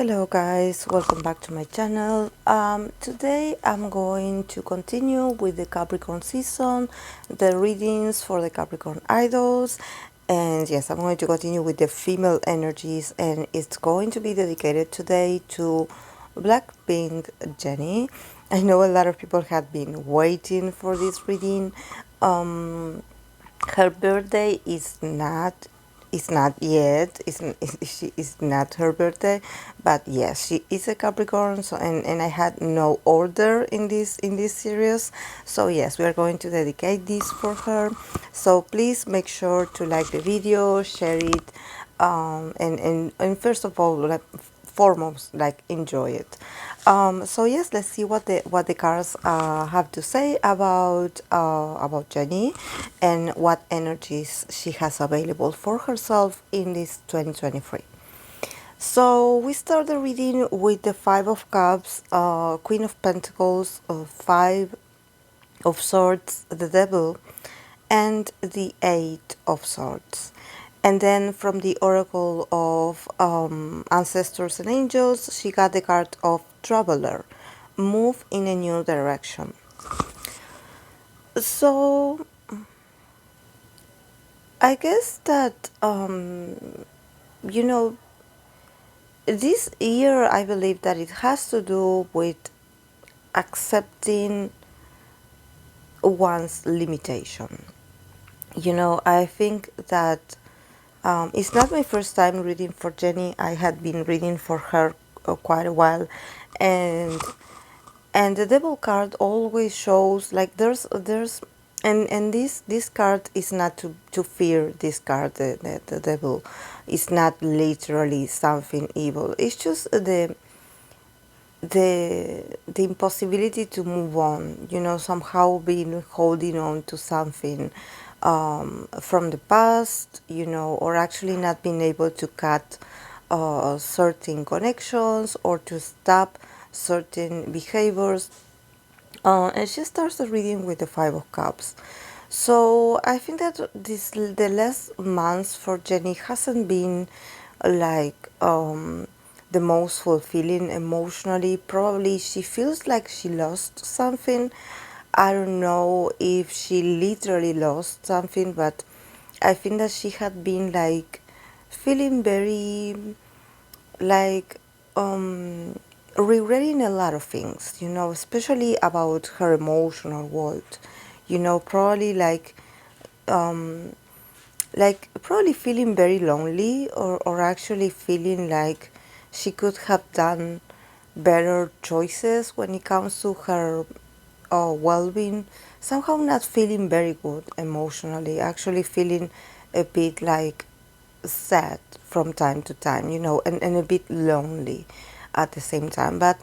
Hello guys, welcome back to my channel. Today I'm going to continue with the Capricorn season, the readings for the Capricorn idols, and yes, I'm going to continue with the female energies, and it's going to be dedicated today to Blackpink Jennie. I know a lot of people have been waiting for this reading. Her birthday is not yet. She is not her birthday, but yes, she is a Capricorn. So and I had no order in this series. So yes, we are going to dedicate this for her. So please make sure to like the video, share it, and first of all, like, foremost, like, enjoy it. So yes, let's see what the cards have to say about Jennie and what energies she has available for herself in this 2023. So we start the reading with the Five of Cups, Queen of Pentacles, Five of Swords, the Devil, and the Eight of Swords. And then from the Oracle of Ancestors and Angels, she got the card of Traveler, move in a new direction. So I guess that, you know, this year I believe that it has to do with accepting one's limitation. I think that it's not my first time reading for Jennie. I had been reading for her quite a while, and the devil card always shows like there's and this card is not to fear. This card, the devil, is not literally something evil. It's just the impossibility to move on, somehow being holding on to something from the past, or actually not being able to cut certain connections or to stop certain behaviors. And she starts the reading with the Five of Cups. So I think that the last months for Jennie hasn't been like the most fulfilling emotionally. Probably she feels like she lost something. I don't know if she literally lost something, but I think that she had been like feeling very like regretting a lot of things, especially about her emotional world. Probably probably feeling very lonely, or actually feeling like she could have done better choices when it comes to her well-being. Somehow not feeling very good emotionally, actually feeling a bit like sad from time to time, and a bit lonely at the same time. But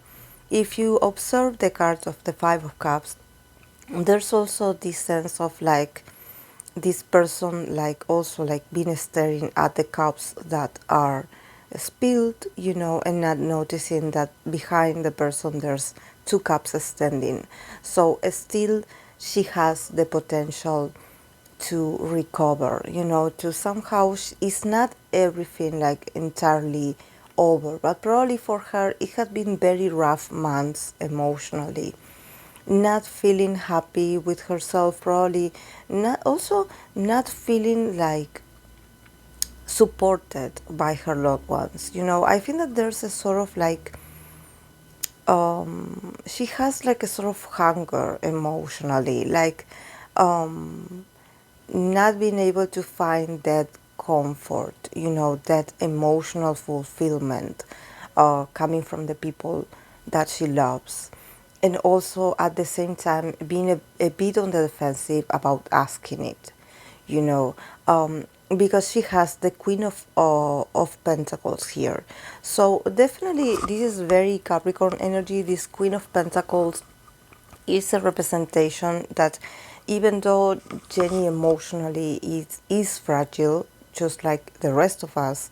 if you observe the cards of the Five of Cups, there's also this sense of like this person like also like being staring at the cups that are spilled, and not noticing that behind the person there's two cups standing. So still she has the potential to recover, to somehow, it's not everything like entirely over, but probably for her it had been very rough months emotionally, not feeling happy with herself, probably not feeling like supported by her loved ones. I think that there's a sort of like she has like a sort of hunger emotionally, like not being able to find that comfort, that emotional fulfillment coming from the people that she loves. And also at the same time being a bit on the defensive about asking it, you know, because she has the Queen of Pentacles here. So definitely this is very Capricorn energy. This Queen of Pentacles is a representation that even though Jennie emotionally is fragile, just like the rest of us,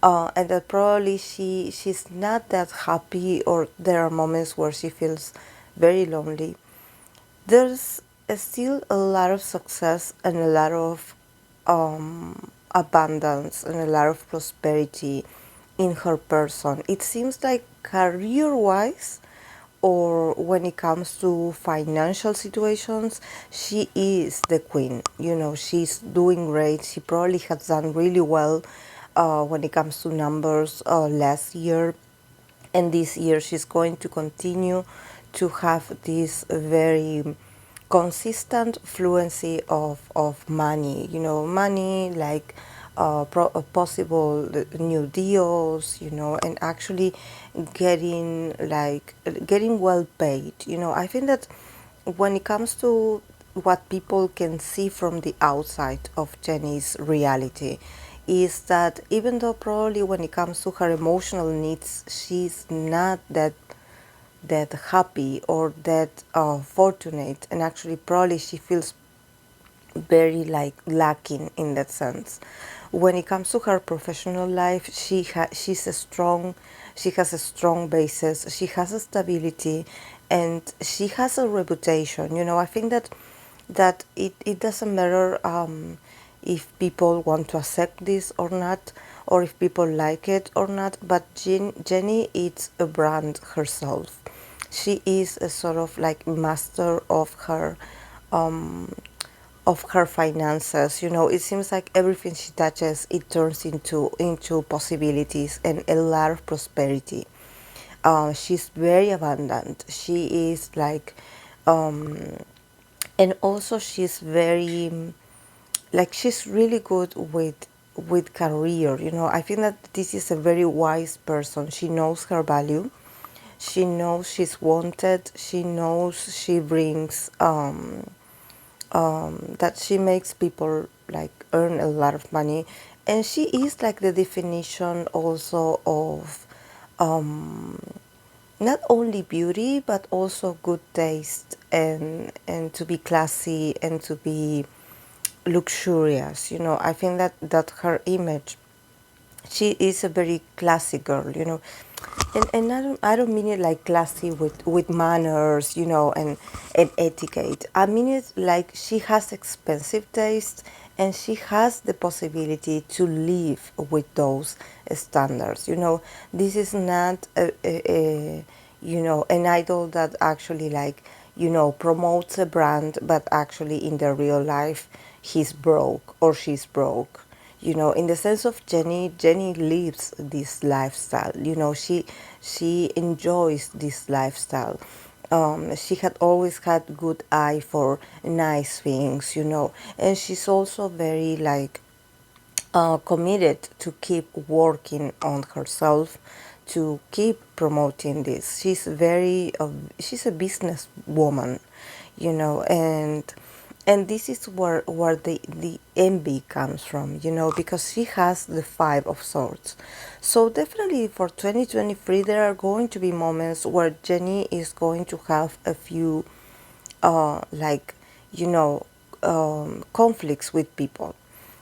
and that probably she's not that happy, or there are moments where she feels very lonely, there's still a lot of success and a lot of abundance and a lot of prosperity in her person. It seems like career-wise, or when it comes to financial situations, she is the queen. You know, she's doing great. She probably has done really well when it comes to numbers last year, and this year she's going to continue to have this very consistent fluency of money, you know, money like possible new deals, you know, and actually getting well paid. You know, I think that when it comes to what people can see from the outside of Jenny's reality, is that even though probably when it comes to her emotional needs, she's not that happy or that fortunate, and actually probably she feels very like lacking in that sense. When it comes to her professional life, she has a strong basis, she has a stability, and she has a reputation. You know, I think that it doesn't matter if people want to accept this or not, or if people like it or not, but Jenny is a brand herself. She is a sort of like master um, of her finances. You know, it seems like everything she touches, it turns into possibilities and a lot of prosperity. She's very abundant. She is like, and also she's very like she's really good with career. You know, I think that this is a very wise person. She knows her value. She knows she's wanted. She knows she brings that she makes people like earn a lot of money, and she is like the definition also of not only beauty but also good taste, and to be classy and to be luxurious. You know, I think that her image, she is a very classy girl, you know, and I don't mean it like classy with manners, you know, and etiquette. I mean it like she has expensive taste, and she has the possibility to live with those standards. You know, this is not a you know, an idol that actually like, you know, promotes a brand, but actually in the real life he's broke or she's broke. You know, in the sense of Jenny lives this lifestyle. You know, she enjoys this lifestyle. She had always had good eye for nice things, you know, and she's also very like committed to keep working on herself, to keep promoting this. She's a business woman, you know, and this is where the envy comes from, you know, because she has the Five of Swords. So definitely for 2023, there are going to be moments where Jenny is going to have a few, like, you know, conflicts with people.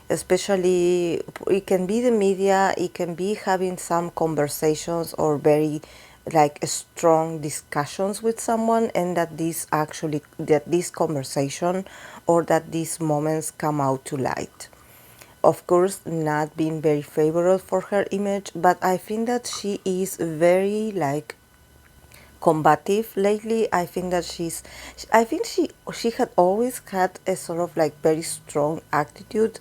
Especially, it can be the media, it can be having some conversations or very like strong discussions with someone, and that this conversation or that these moments come out to light. Of course, not being very favorable for her image, but I think that she is very like combative lately. I think that I think she had always had a sort of like very strong attitude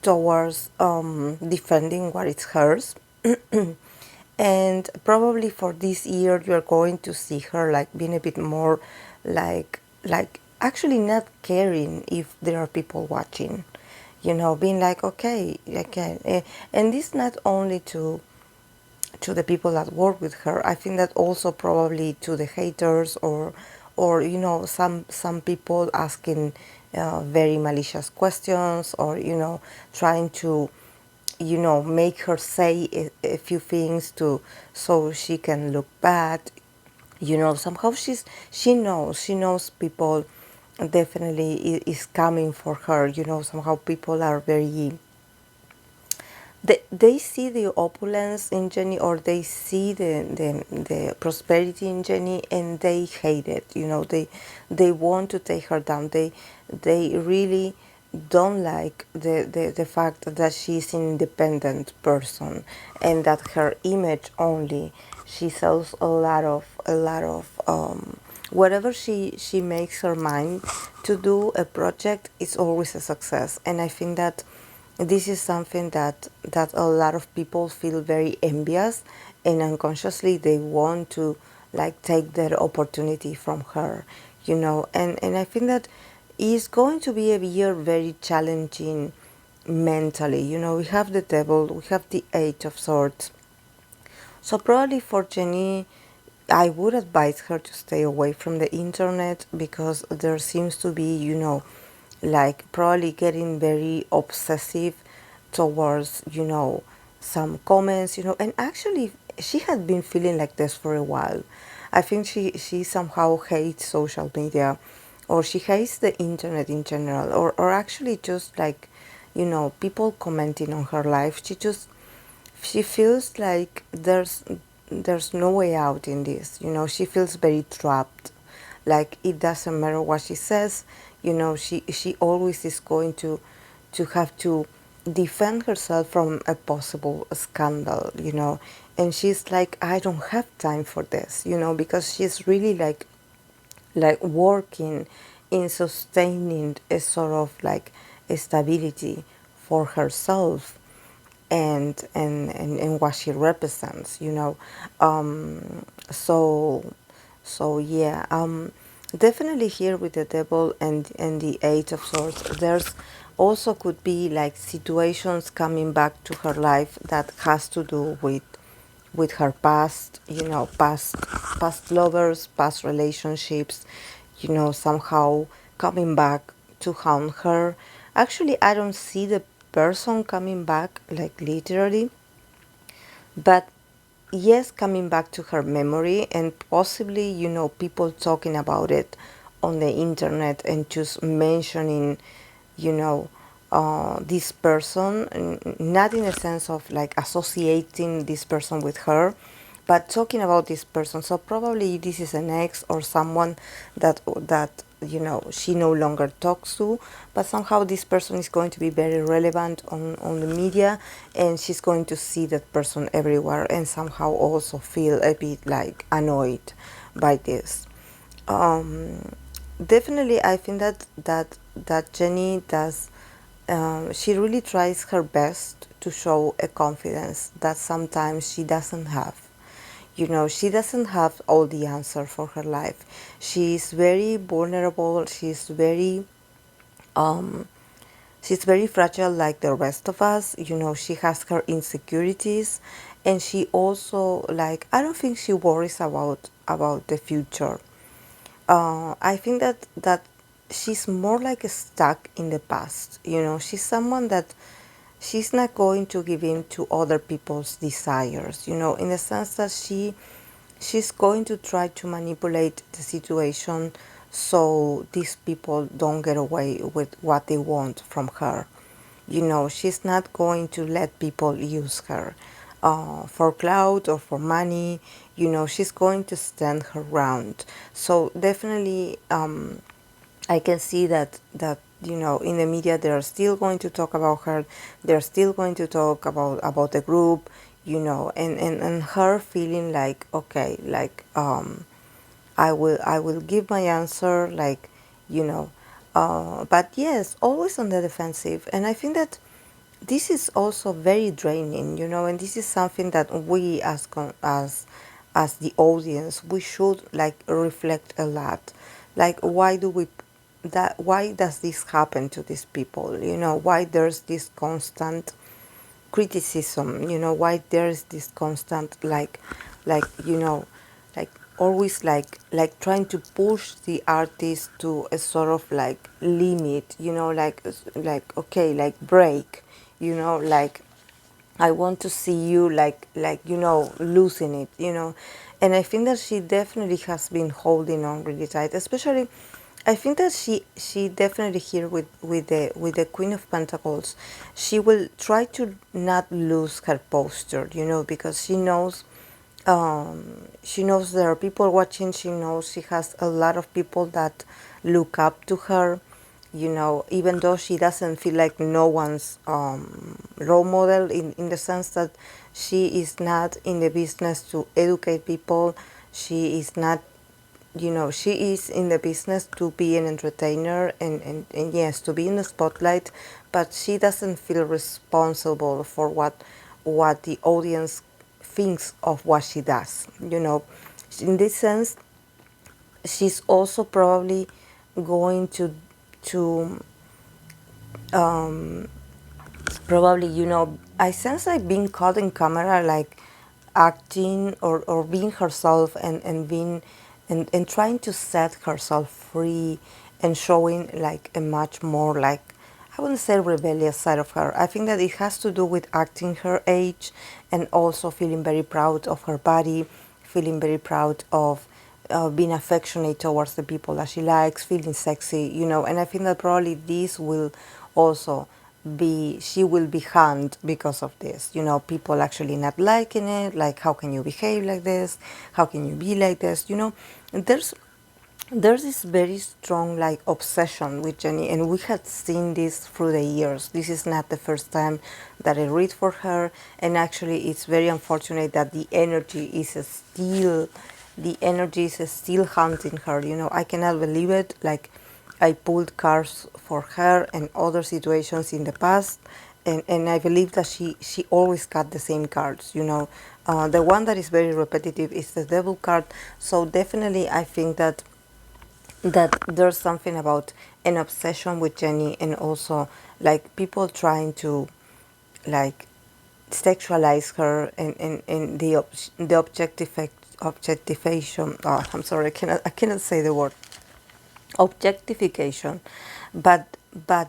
towards defending what is hers. And probably for this year you're going to see her like being a bit more like actually not caring if there are people watching, you know, being like, okay, I can. And this not only to the people that work with her. I think that also probably to the haters, or you know, some people asking very malicious questions, or you know, trying to, you know, make her say a few things to so she can look bad. You know, somehow she knows people definitely is coming for her. You know, somehow people are very, they see the opulence in Jenny, or they see the prosperity in Jenny, and they hate it. You know, they want to take her down. They really don't like the fact that she's an independent person and that her image only, she sells a lot of whatever she makes her mind to do a project is always a success. And I think that this is something that a lot of people feel very envious, and unconsciously they want to like take that opportunity from her, and I think that it's going to be a year very challenging mentally. We have the devil, we have the eight of swords, so probably for Jenny, I would advise her to stay away from the internet, because there seems to be, like probably getting very obsessive towards, some comments, and actually she had been feeling like this for a while. I think she somehow hates social media, or she hates the internet in general, or actually just like, people commenting on her life. She feels like there's no way out in this. She feels very trapped. Like it doesn't matter what she says. She always is going to have to defend herself from a possible scandal. And she's like, I don't have time for this. Because she's really like working in sustaining a sort of like a stability for herself and what she represents, so yeah, definitely here with the devil and the eight of swords, there's also could be like situations coming back to her life that has to do with her past, past lovers, past relationships, somehow coming back to haunt her. Actually, I don't see the person coming back like literally, but yes, coming back to her memory, and possibly, people talking about it on the internet and just mentioning, you know, this person, not in a sense of like associating this person with her, but talking about this person. So probably this is an ex or someone that she no longer talks to, but somehow this person is going to be very relevant on the media, and she's going to see that person everywhere, and somehow also feel a bit like annoyed by this. um, Definitely I think that Jenny does, she really tries her best to show a confidence that sometimes she doesn't have. She doesn't have all the answer for her life. She's very vulnerable. Um, she's very fragile like the rest of us. She has her insecurities, and she also, like, I don't think she worries about the future. I think that she's more like stuck in the past. She's someone that she's not going to give in to other people's desires. In the sense that she's going to try to manipulate the situation so these people don't get away with what they want from her. She's not going to let people use her for clout or for money. She's going to stand her ground. So definitely, I can see that in the media they're still going to talk about her. They're still going to talk about the group, and her feeling like, okay, like, I will give my answer, like, you know but yes, always on the defensive. And I think that this is also very draining, and this is something that we as the audience, we should like reflect a lot. Like, why does this happen to these people? Why there's this constant criticism? Why there's this constant like like always like trying to push the artist to a sort of like limit, like, okay, like break, like, I want to see you like losing it, and I think that she definitely has been holding on really tight. Especially, I think that she definitely here with the Queen of Pentacles, she will try to not lose her posture, because she knows there are people watching. She knows she has a lot of people that look up to her, even though she doesn't feel like no one's role model, in the sense that she is not in the business to educate people. She is not, she is in the business to be an entertainer, and yes, to be in the spotlight, but she doesn't feel responsible for what the audience thinks of what she does. In this sense, she's also probably going to probably, I sense like being caught in camera, like acting or being herself, and being and trying to set herself free, and showing like a much more, like, I wouldn't say rebellious side of her. I think that it has to do with acting her age, and also feeling very proud of her body, feeling very proud of being affectionate towards the people that she likes, feeling sexy, and I think that probably this will also she will be harmed because of this. People actually not liking it, like, how can you behave like this? How can you be like this? There's there's this very strong like obsession with Jenny, and we had seen this through the years. This is not the first time that I read for her, and actually it's very unfortunate that the energy is still haunting her. I cannot believe it. Like, I pulled cards for her and other situations in the past, and I believe that she always got the same cards. The one that is very repetitive is the devil card. So definitely, I think that there's something about an obsession with Jenny, and also like people trying to like sexualize her, and the objectification. Oh, I'm sorry, I cannot say the word objectification, but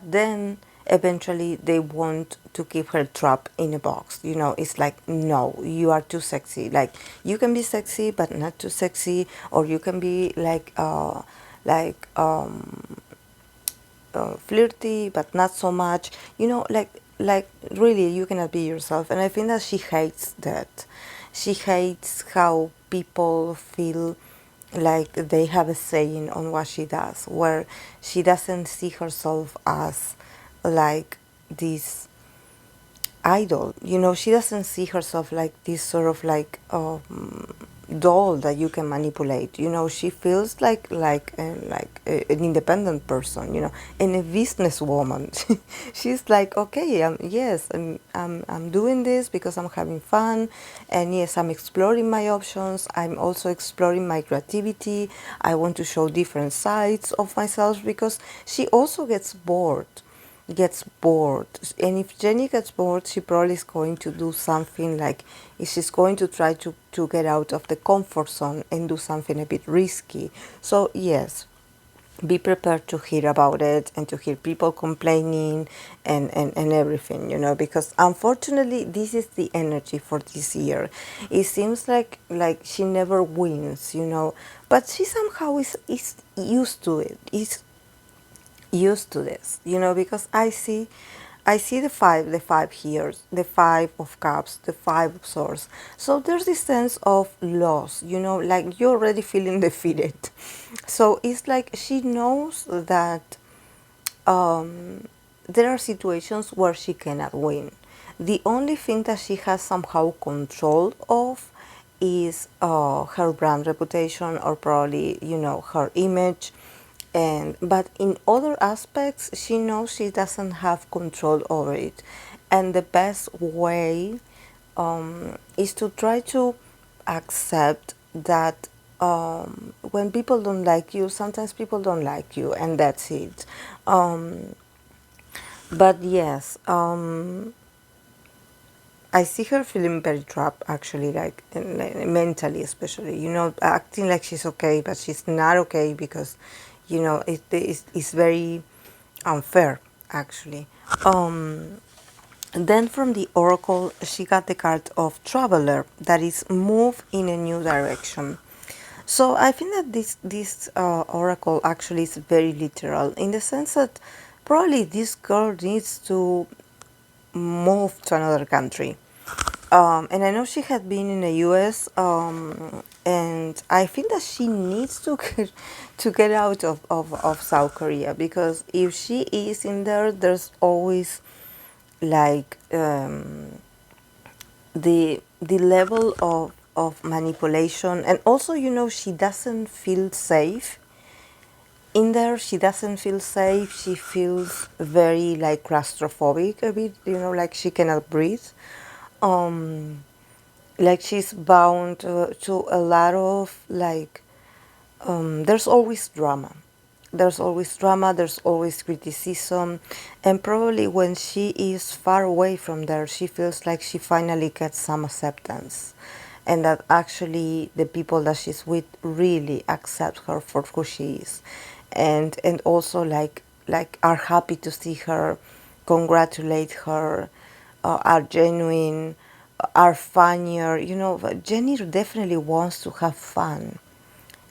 then eventually they want to keep her trapped in a box. It's like, no, you are too sexy. Like, you can be sexy but not too sexy, or you can be like flirty but not so much. Like really, you cannot be yourself. And I think that she hates that. She hates how people feel like they have a saying on what she does, where she doesn't see herself as like this idol. She doesn't see herself like this sort of like doll that you can manipulate. She feels an independent person. And a businesswoman. She's like, okay, yes, I'm doing this because I'm having fun, and yes, I'm exploring my options. I'm also exploring my creativity. I want to show different sides of myself, because she also gets bored. And if Jenny gets bored, she probably is going to do something like, she's going to try to get out of the comfort zone and do something a bit risky. So yes, be prepared to hear about it, and to hear people complaining, and everything, because unfortunately this is the energy for this year. It seems like she never wins, but she somehow is used to it. Is used to this, because I see the five here, the 5 of cups, the 5 of swords. So there's this sense of loss, like you're already feeling defeated. So it's like she knows that there are situations where she cannot win. The only thing that she has somehow control of is her brand reputation, or probably, her image. But in other aspects, she knows she doesn't have control over it. And the best way is to try to accept that when people don't like you, sometimes people don't like you, and that's it. But yes, I see her feeling very trapped, actually, like mentally, especially. Acting like she's okay, but she's not okay, because, it's very unfair, actually. Then from the oracle, she got the card of traveler, that is move in a new direction. So I think that this oracle actually is very literal, in the sense that probably this girl needs to move to another country. And I know she had been in the U.S. And I think that she needs to get out of South Korea, because if she is in there, there's always like the level of manipulation, and also, she doesn't feel safe in there. She doesn't feel safe. She feels very like claustrophobic a bit, like she cannot breathe. Um, like she's bound to a lot of like there's always drama. There's always criticism, and probably when she is far away from there, she feels like she finally gets some acceptance, and that actually the people that she's with really accept her for who she is, and also like are happy to see her, congratulate her, are genuine, are funnier. Jenny definitely wants to have fun.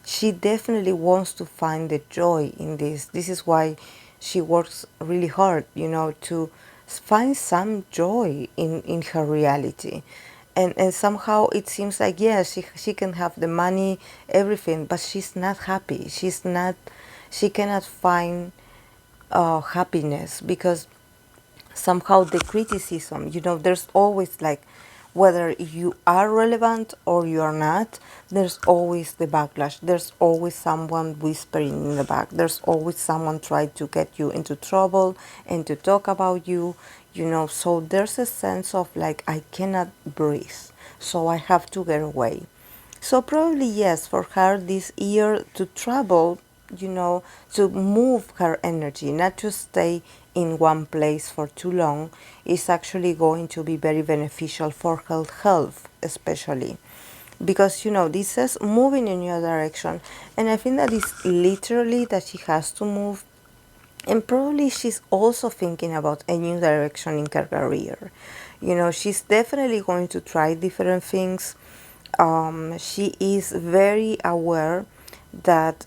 She definitely wants to find the joy in this. This is why she works really hard, to find some joy in her reality. And somehow it seems like, yeah, she can have the money, everything, but she's not happy. She cannot find happiness, because somehow the criticism, there's always like, whether you are relevant or you are not, there's always the backlash. There's always someone whispering in the back. There's always someone trying to get you into trouble and to talk about you, so there's a sense of like, I cannot breathe, so I have to get away. So probably yes, for her this year to travel, to move her energy, not to stay in one place for too long, is actually going to be very beneficial for her health, especially. Because, this says moving in your direction. And I think that is literally that she has to move. And probably she's also thinking about a new direction in her career. She's definitely going to try different things. She is very aware that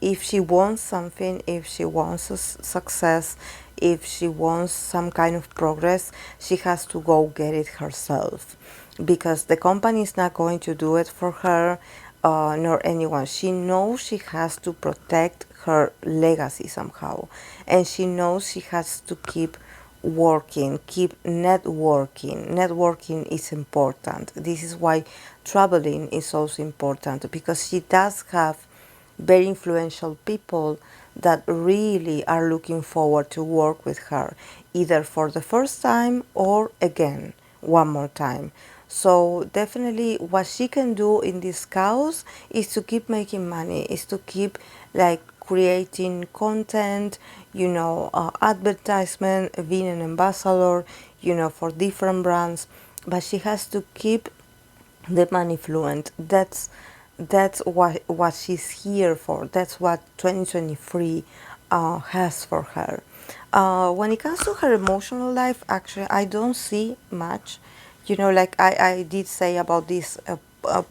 if she wants something, if she wants a success, if she wants some kind of progress, she has to go get it herself, because the company is not going to do it for her, nor anyone. She knows she has to protect her legacy somehow, and she knows she has to keep working, keep networking. Networking is important. This is why traveling is also important, because she does have very influential people that really are looking forward to work with her, either for the first time or again one more time. So definitely what she can do in this chaos is to keep making money, is to keep like creating content, advertisement, being an ambassador, for different brands. But she has to keep the money fluent. That's what she's here for. That's what 2023 has for her. When it comes to her emotional life, actually, I don't see much. Like I did say about this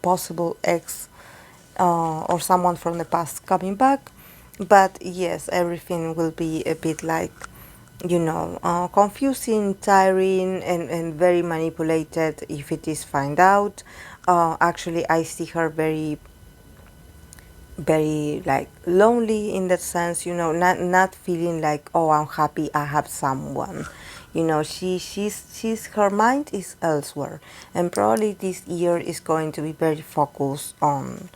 possible ex or someone from the past coming back. But yes, everything will be a bit like, confusing, tiring, and very manipulated if it is found out. Actually, I see her very, very like lonely in that sense, not feeling like, oh, I'm happy I have someone. She's her mind is elsewhere, and probably this year is going to be very focused on,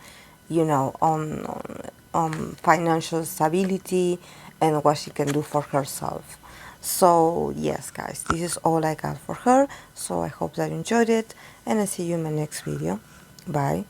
on financial stability and what she can do for herself. So yes, guys, this is all I got for her. So I hope that you enjoyed it, and I see you in my next video. Bye.